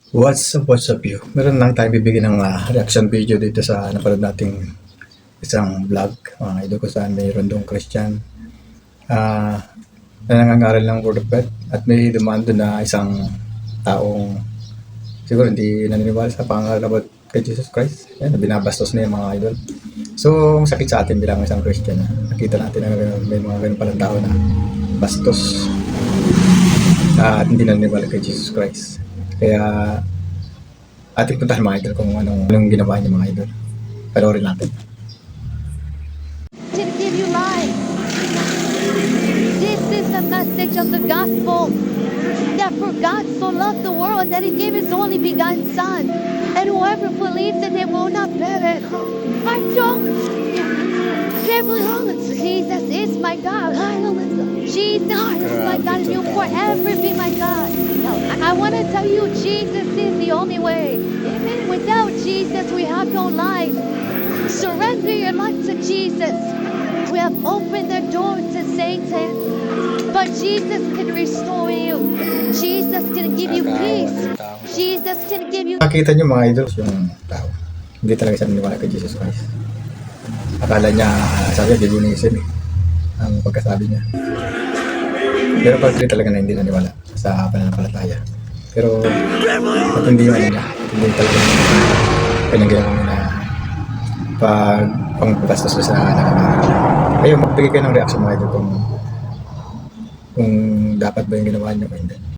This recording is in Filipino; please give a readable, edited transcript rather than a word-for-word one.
What's up you? Meron lang tayong bibigyan ng reaction video dito sa napanood nating isang vlog, mga idol, ko saan mayroon doong Christian na nangangaral ng Word of God at may dumaan doon na isang taong siguro hindi naniniwala sa pangaral about kay Jesus Christ. Yan, binabastos na yung mga idol. So, ang sakit sa atin bilang isang Christian na nakita natin na may mga ganun palang tao na bastos at hindi naniniwala kay Jesus Christ. Kaya ating puntahan mga idol kung anong ginawa niya mga idol. Panoorin natin. To give you life. This is the message of the gospel. That for God so loved the world that he gave his only begotten Son. And whoever believes in him will not perish. I don't. Jesus is my God. Jesus is my God, and you'll forever be my God. I want to tell you, Jesus is the only way. Without Jesus, we have no life. Surrender your life to Jesus. We have opened the door to Satan, but Jesus can restore you. Jesus can give you peace. Jesus can give you... Nakita niyo mga idol yung tao. Hindi talaga siya naniniwala kay Jesus Christ. Akala niya, sabi niya, bibunisin ang pagkasabi niya. Pero pag talaga na hindi naniwala sa pananampalataya. Pero at hindi yung ano niya, hindi talaga kanyang ginawa na pag pangpastos sa nangangaral. Ayun, magbigay kayo ng reaction mga idol kung dapat ba yung ginawa niyo o hindi.